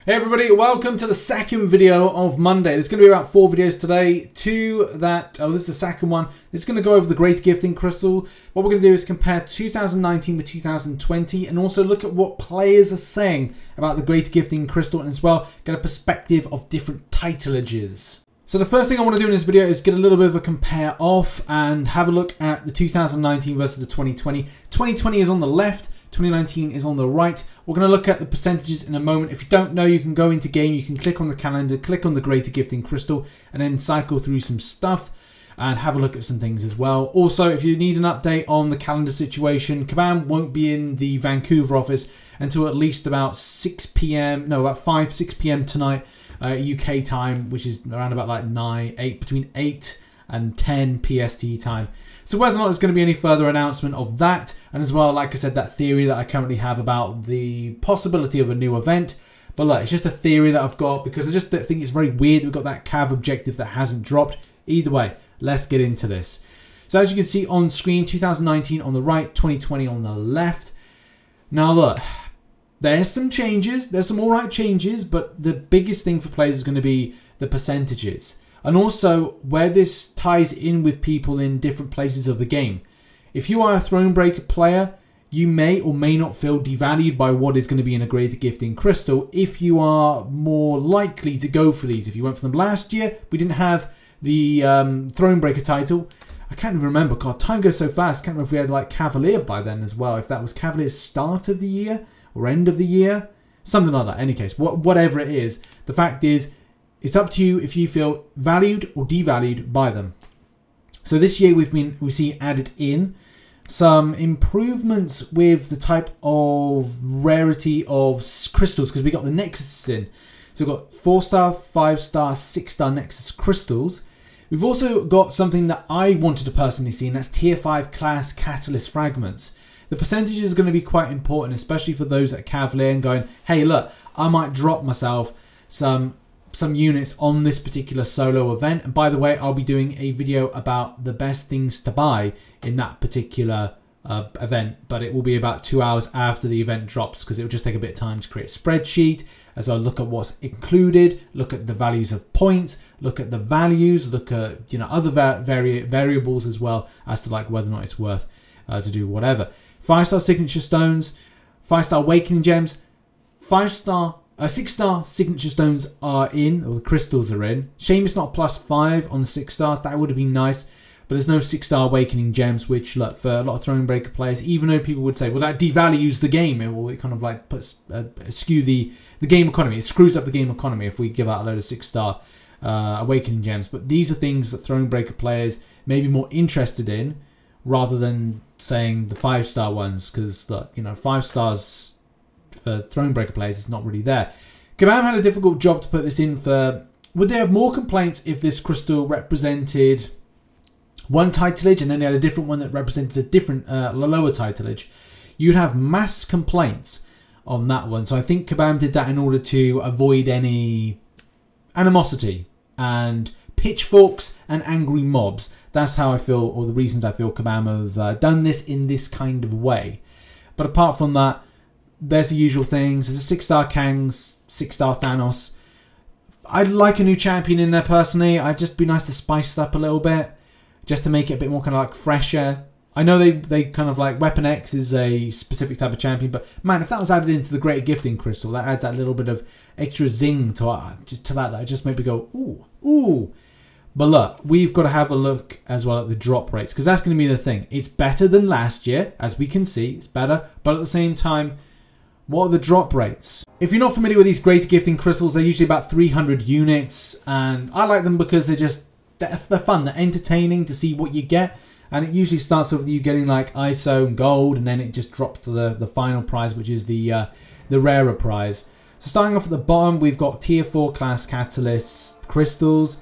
Hey everybody, welcome to the second video of Monday. There's going to be about 4 videos today. This is the second one. It's going to go over the Great Gifting Crystal. What we're going to do is compare 2019 with 2020 and also look at what players are saying about the Great Gifting Crystal and as well get a perspective of different titleages. So the first thing I want to do in this video is get a little bit of a compare off and have a look at the 2019 versus the 2020. 2020 is on the left. 2019 is on the right. We're going to look at the percentages in a moment. If you don't know, you can go into game, you can click on the calendar, click on the Greater Gifting Crystal, and then cycle through some stuff and have a look at some things as well. Also, if you need an update on the calendar situation, Kabam won't be in the Vancouver office until at least about 6 p.m. No, about 6 p.m. tonight, UK time, which is around about like between 8 and 10 PST time. So whether or not there's going to be any further announcement of that, and as well, like I said, that theory that I currently have about the possibility of a new event. But look, it's just a theory that I've got because I just think it's very weird we've got that Cav objective that hasn't dropped. Either way, let's get into this. So as you can see on screen, 2019 on the right, 2020 on the left. Now look, there's some changes, there's some alright changes, but the biggest thing for players is going to be the percentages. And also where this ties in with people in different places of the game. If you are a Thronebreaker player, you may or may not feel devalued by what is going to be in a Greater Gifting Crystal if you are more likely to go for these. If you went for them last year, we didn't have the Thronebreaker title. I can't even remember. God, time goes so fast. I can't remember if we had like Cavalier by then as well. If that was Cavalier's start of the year or end of the year. Something like that. In any case, whatever it is, the fact is, it's up to you if you feel valued or devalued by them. So this year we've seen added in some improvements with the type of rarity of crystals because we got the Nexuses in. So we've got 4-star, 5-star, 6-star Nexus crystals. We've also got something that I wanted to personally see, and that's tier 5 class catalyst fragments. The percentage is going to be quite important, especially for those at Cavalier and going, hey look, I might drop myself some units on this particular solo event. And by the way, I'll be doing a video about the best things to buy in that particular event, but it will be about 2 hours after the event drops because it will just take a bit of time to create a spreadsheet as well, look at what's included, look at the values of points, look at the values, look at other variables as well as to like whether or not it's worth to do whatever. 5-star signature stones, 5-star awakening gems, 6-star signature stones are in, or the crystals are in. Shame it's not +5 on the 6 stars. That would have been nice. But there's no 6-star awakening gems, which, look, for a lot of Thronebreaker players, even though people would say, well, that devalues the game, it kind of like puts skew the game economy. It screws up the game economy if we give out a load of 6-star awakening gems. But these are things that Thronebreaker players may be more interested in, rather than saying the 5-star ones, because look, 5 stars. For Thronebreaker players, it's not really there. Kabam had a difficult job to put this in for... Would they have more complaints if this crystal represented one titleage and then they had a different one that represented a different lower titleage? You'd have mass complaints on that one. So I think Kabam did that in order to avoid any animosity and pitchforks and angry mobs. That's how I feel, or the reasons I feel Kabam have done this in this kind of way. But apart from that, there's the usual things. There's a 6-star Kangs, 6-star Thanos. I'd like a new champion in there personally. I'd just be nice to spice it up a little bit, just to make it a bit more kind of like fresher. I know they kind of like Weapon X is a specific type of champion, but man, if that was added into the Greater Gifting Crystal, that adds that little bit of extra zing to that. I just made me go ooh. But look, we've got to have a look as well at the drop rates because that's going to be the thing. It's better than last year, as we can see. It's better, but at the same time, what are the drop rates? If you're not familiar with these Greater Gifting Crystals, they're usually about 300 units. And I like them because they're fun. They're entertaining to see what you get. And it usually starts off with you getting like ISO and gold. And then it just drops to the final prize, which is the rarer prize. So starting off at the bottom, we've got tier 4 class catalysts, crystals.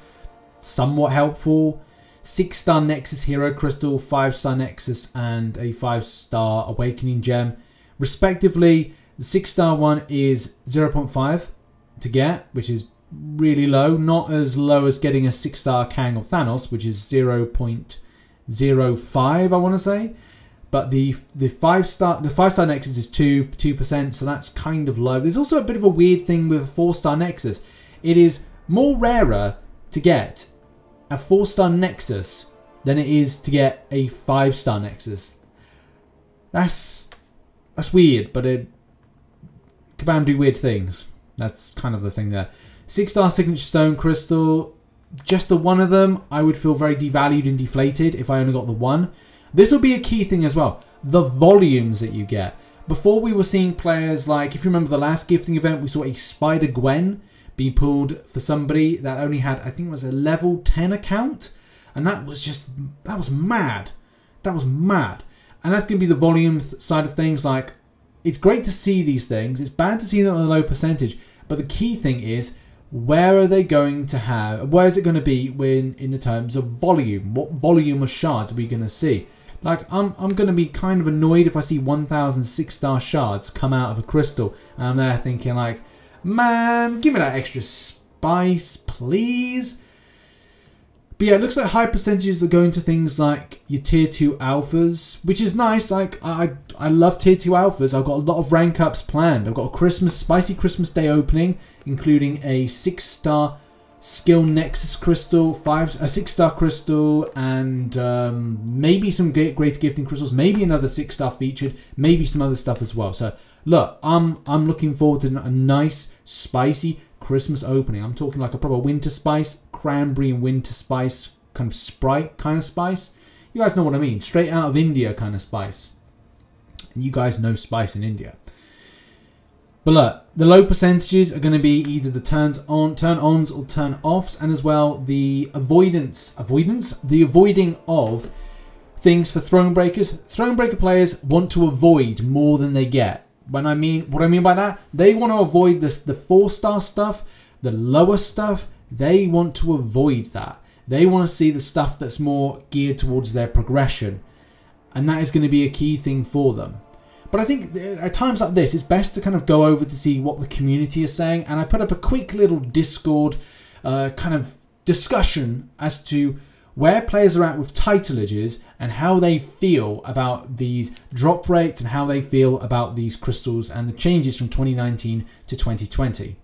Somewhat helpful. 6-star Nexus Hero Crystal, 5-star Nexus, and a 5-star Awakening Gem. Respectively, the 6-star one is 0.5 to get, which is really low. Not as low as getting a 6-star Kang or Thanos, which is 0.05, I want to say. But the 5-star Nexus is 2%, so that's kind of low. There's also a bit of a weird thing with a 4-star Nexus. It is more rarer to get a 4-star Nexus than it is to get a 5-star Nexus. That's weird, but Kabam do weird things. That's kind of the thing there. 6-star Signature Stone Crystal, just the one of them, I would feel very devalued and deflated if I only got the one. This will be a key thing as well. The volumes that you get. Before we were seeing players like, if you remember the last gifting event, we saw a Spider Gwen be pulled for somebody that only had, I think it was a level 10 account. And that was mad. That was mad. And that's going to be the volume side of things. Like, it's great to see these things. It's bad to see them at a low percentage. But the key thing is, where are they going to have, where is it going to be when in the terms of volume? What volume of shards are we going to see? Like, I'm going to be kind of annoyed if I see 1,000 6-star shards come out of a crystal. And I'm there thinking like, man, give me that extra spice, please. But yeah, it looks like high percentages are going to things like your tier 2 alphas, which is nice. Like, I love tier 2 alphas. I've got a lot of rank ups planned. I've got a spicy Christmas Day opening, including a 6-star Skill Nexus Crystal, a 6-star Crystal, and maybe some great gifting crystals, maybe another 6-star featured, maybe some other stuff as well. So look, I'm looking forward to a nice, spicy Christmas opening. I'm talking like a proper winter spice, cranberry and winter spice, kind of Sprite kind of spice. You guys know what I mean. Straight out of India kind of spice. And you guys know spice in India. But look, the low percentages are going to be either the turn-ons or turn-offs, and as well the avoiding of things for throne breakers. Throne breaker players want to avoid more than they get. What I mean by that, they want to avoid the 4-star stuff, the lower stuff. They want to avoid that. They want to see the stuff that's more geared towards their progression, and that is going to be a key thing for them. But I think at times like this, it's best to kind of go over to see what the community is saying. And I put up a quick little Discord kind of discussion as to where players are at with titleages and how they feel about these drop rates and how they feel about these crystals and the changes from 2019 to 2020.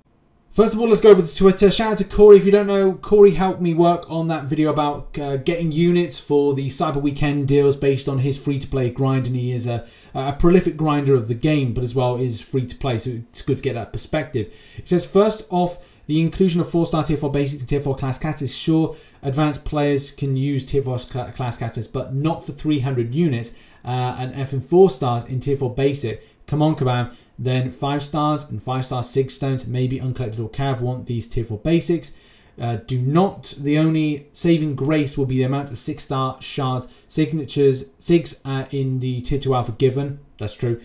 First of all, let's go over to Twitter. Shout out to Corey. If you don't know, Corey helped me work on that video about getting units for the Cyber Weekend deals based on his free-to-play grind, and he is a prolific grinder of the game, but as well is free-to-play, so it's good to get that perspective. It says, first off, the inclusion of 4-star Tier 4 Basic and Tier 4 Class Catalyst. Sure, advanced players can use Tier 4 Class Catalyst, but not for 300 units, and F and 4 stars in Tier 4 Basic. Come on, Kabam. Then 5 stars and 5-star Sig Stones, maybe uncollected or Cav, want these Tier 4 Basics. Do not. The only saving grace will be the amount of 6-star shards, signatures, Sigs in the Tier 2 Alpha given. That's true.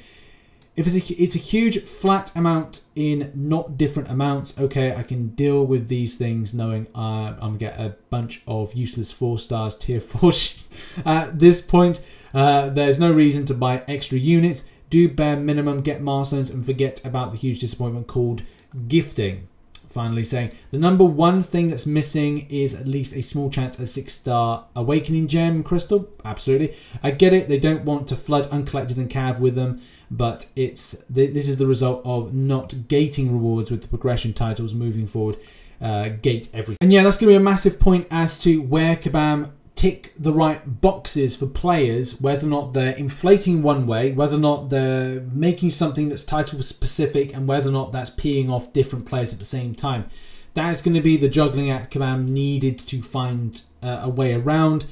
If it's a huge flat amount in not different amounts, okay, I can deal with these things knowing I'm going to get a bunch of useless 4 stars Tier 4. At this point, there's no reason to buy extra units. Do bare minimum, get milestones, and forget about the huge disappointment called gifting. Finally saying, the number one thing that's missing is at least a small chance at 6-star Awakening Gem Crystal. Absolutely. I get it. They don't want to flood Uncollected and Cav with them, but this is the result of not gating rewards with the progression titles moving forward. Gate everything. And yeah, that's going to be a massive point as to where Kabam tick the right boxes for players, whether or not they're inflating one way, whether or not they're making something that's title specific, and whether or not that's peeing off different players at the same time. That is going to be the juggling act Kabam needed to find a way around.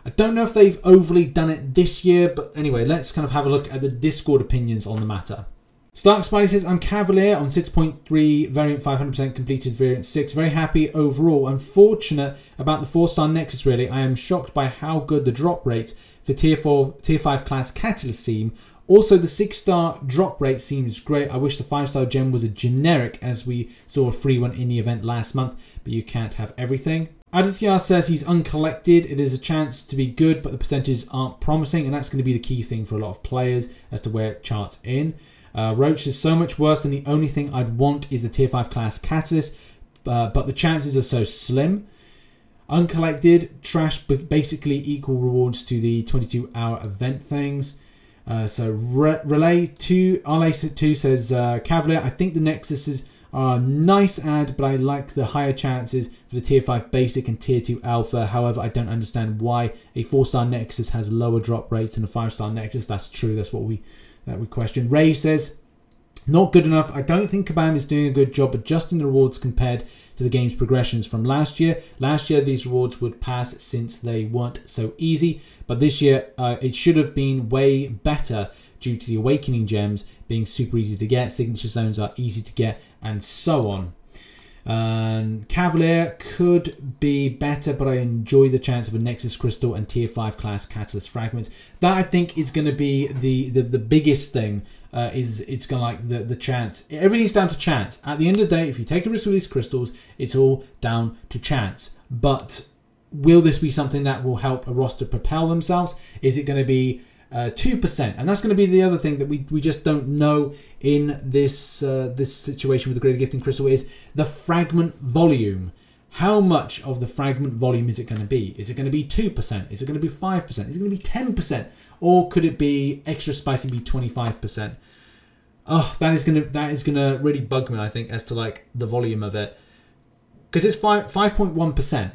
I don't know if they've overly done it this year, but anyway, let's kind of have a look at the Discord opinions on the matter. Stark Spidey says, I'm Cavalier on 6.3, variant 500% completed, variant 6. Very happy overall. Unfortunate about the 4-star Nexus, really. I am shocked by how good the drop rates for Tier 5 class Catalyst seem. Also, the 6-star drop rate seems great. I wish the 5-star gem was a generic, as we saw a free one in the event last month, but you can't have everything. Aditya says he's uncollected. It is a chance to be good, but the percentages aren't promising, and that's going to be the key thing for a lot of players as to where it charts in. Roach is so much worse than the only thing I'd want is the Tier 5 class Catalyst, but the chances are so slim. Uncollected, trash, but basically equal rewards to the 22-hour event things. Relay 2, RLA2 says, Cavalier, I think the Nexuses are a nice add, but I like the higher chances for the tier 5 basic and tier 2 alpha. However, I don't understand why a 4-star Nexus has lower drop rates than a 5-star Nexus. That's true. That's what we question. Ray says, not good enough. I don't think Kabam is doing a good job adjusting the rewards compared to the game's progressions from last year. Last year, these rewards would pass since they weren't so easy. But this year, it should have been way better due to the Awakening Gems being super easy to get. Signature Zones are easy to get, and so on. Cavalier could be better, but I enjoy the chance of a Nexus Crystal and tier 5 class Catalyst Fragments. That I think is going to be the biggest thing. It's going to like the chance. Everything's down to chance. At the end of the day, if you take a risk with these crystals, it's all down to chance. But will this be something that will help a roster propel themselves? Is it going to be 2%? And that's going to be the other thing that we just don't know in this this situation with the Greater Gifting Crystal is the fragment volume. How much of the fragment volume is it going to be? Is it going to be 2%? Is it going to be 5%? Is it going to be 10%? Or could it be extra spicy, be 25%? Oh, that is gonna really bug me, I think, as to like the volume of it, because it's 5.1%.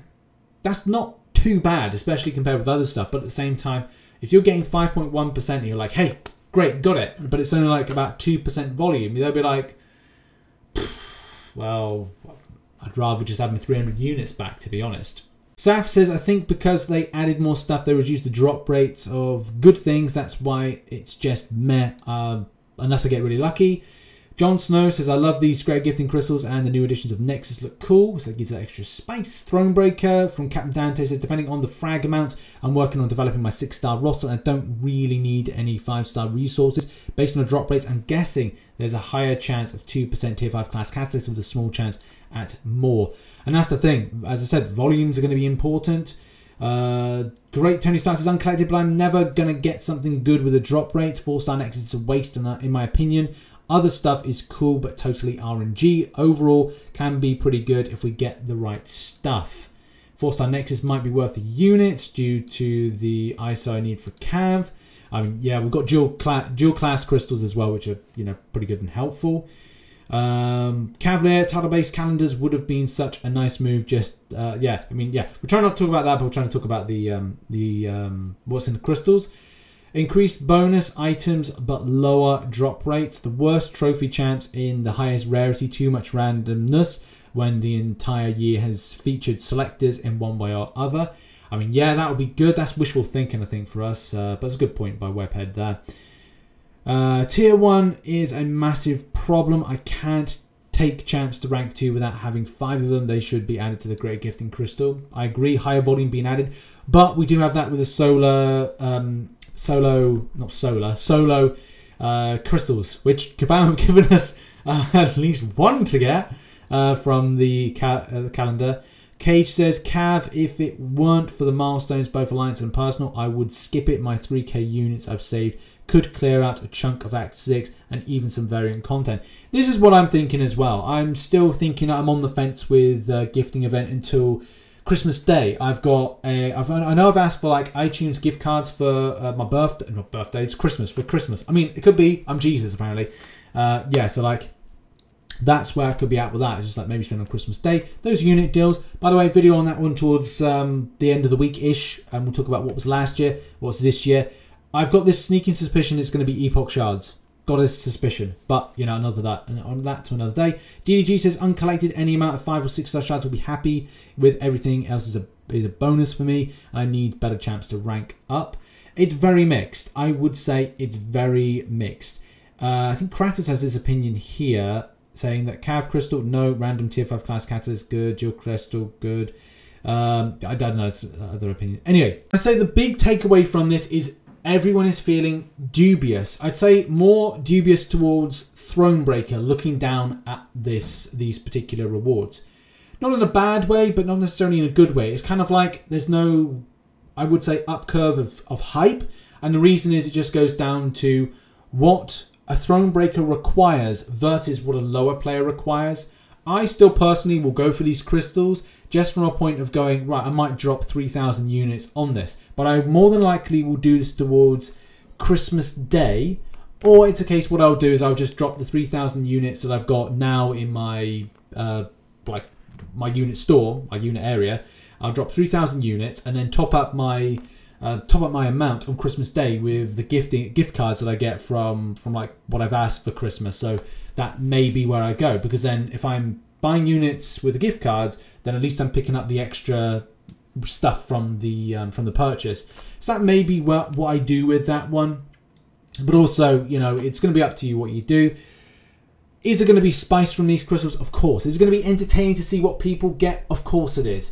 That's not too bad, especially compared with other stuff. But at the same time, if you're getting 5.1% and you're like, hey, great, got it, but it's only like about 2% volume, they'll be like, well, I'd rather just have my 300 units back, to be honest. Saf says, I think because they added more stuff, they reduced the drop rates of good things. That's why it's just meh, unless I get really lucky. Jon Snow says, I love these Great Gifting Crystals and the new editions of Nexus look cool. So it gives that extra spice. Thronebreaker from Captain Dante says, depending on the frag amount, I'm working on developing my 6-star roster and I don't really need any 5-star resources. Based on the drop rates, I'm guessing there's a higher chance of 2% tier 5 class catalyst with a small chance at more. And that's the thing. As I said, volumes are going to be important. Great Tony Stark says, uncollected, but I'm never going to get something good with a drop rate. 4-star Nexus is a waste in my opinion. Other stuff is cool, but totally RNG. Overall, can be pretty good if we get the right stuff. 4-star Nexus might be worth a unit due to the ISO I need for Cav. I mean, yeah, we've got dual class crystals as well, which are, you know, pretty good and helpful. Cavalier title-based calendars would have been such a nice move. Just yeah, I mean, yeah, we're trying not to talk about that, but we're trying to talk about the what's in the crystals. Increased bonus items, but lower drop rates. The worst trophy champs in the highest rarity. Too much randomness when the entire year has featured selectors in one way or other. I mean, yeah, that would be good. That's wishful thinking, I think, for us. But it's a good point by Webhead there. Tier 1 is a massive problem. I can't take champs to rank 2 without having 5 of them. They should be added to the Great Gifting Crystal. I agree, higher volume being added. But we do have that with the solo crystals, which Kabam have given us at least one to get from the calendar. Cage says, Cav, if it weren't for the milestones, both Alliance and personal, I would skip it. My 3k units I've saved could clear out a chunk of Act 6 and even some variant content. This is what I'm thinking as well. I'm still thinking I'm on the fence with gifting event until Christmas Day. I know I've asked for like iTunes gift cards for my birthday. Not birthday, it's Christmas, for Christmas. I mean, it could be, I'm Jesus apparently. Yeah, so like, that's where I could be at with that. It's just like maybe spend on Christmas Day. Those unit deals. By the way, video on that one towards the end of the week-ish. And we'll talk about what was last year, what's this year. I've got this sneaking suspicion it's going to be Epoch Shards. Got a suspicion. But, you know, on that to another day. DDG says, uncollected, any amount of 5 or 6-star shards will be happy with. Everything else is a bonus for me. I need better champs to rank up. It's very mixed. I would say it's very mixed. I think Kratos has his opinion here, saying that Cav Crystal, no. Random tier 5 class Catalyst, good. Dual Crystal, good. I don't know, it's other opinion. Anyway, I say the big takeaway from this is everyone is feeling dubious. I'd say more dubious towards Thronebreaker, looking down at these particular rewards. Not in a bad way, but not necessarily in a good way. It's kind of like there's no, I would say, up curve of hype. And the reason is it just goes down to what a Thronebreaker requires versus what a lower player requires. I still personally will go for these crystals just from a point of going, right, I might drop 3,000 units on this. But I more than likely will do this towards Christmas Day, or it's a case what I'll do is I'll just drop the 3,000 units that I've got now in my like my unit store, my unit area. I'll drop 3,000 units and then top up my amount on Christmas Day with the gift cards that I get from like what I've asked for Christmas. So that may be where I go, because then if I'm buying units with the gift cards, then at least I'm picking up the extra stuff from the purchase. So that may be what I do with that one. But also, you know, it's going to be up to you what you do. Is it going to be spice from these crystals? Of course. Is it going to be entertaining to see what people get? Of course it is.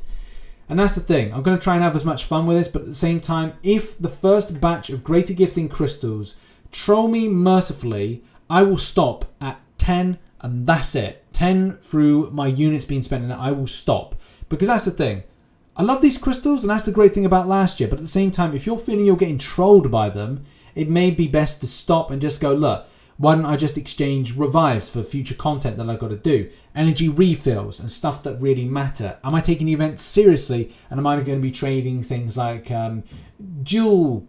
And that's the thing. I'm going to try and have as much fun with this, but at the same time, if the first batch of Greater Gifting crystals troll me mercifully, I will stop at 10 and that's it. 10 through my units being spent and I will stop. Because that's the thing. I love these crystals and that's the great thing about last year. But at the same time, if you're feeling you're getting trolled by them, it may be best to stop and just go, look, why don't I just exchange revives for future content that I've got to do? Energy refills and stuff that really matter. Am I taking the event seriously? And am I going to be trading things like dual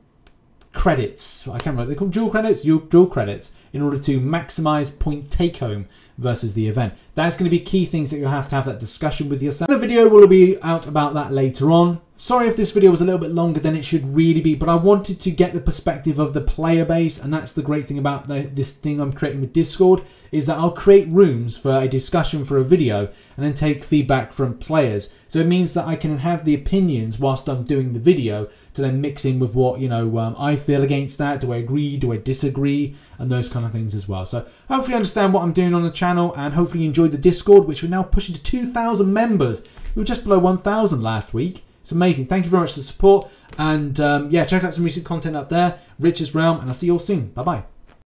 credits? I can't remember. They're called dual credits? Dual credits in order to maximize point take home versus the event. That's going to be key things that you'll have to have that discussion with yourself. The video will be out about that later on. Sorry if this video was a little bit longer than it should really be, but I wanted to get the perspective of the player base, and that's the great thing about this thing I'm creating with Discord, is that I'll create rooms for a discussion for a video and then take feedback from players. So it means that I can have the opinions whilst I'm doing the video to then mix in with what, you know, I feel against that. Do I agree? Do I disagree? And those kind of things as well. So hopefully you understand what I'm doing on the channel, and hopefully you enjoyed the Discord, which we're now pushing to 2,000 members. We were just below 1,000 last week. It's amazing. Thank you very much for the support. And yeah, check out some recent content up there. Rich's Realm, and I'll see you all soon. Bye-bye.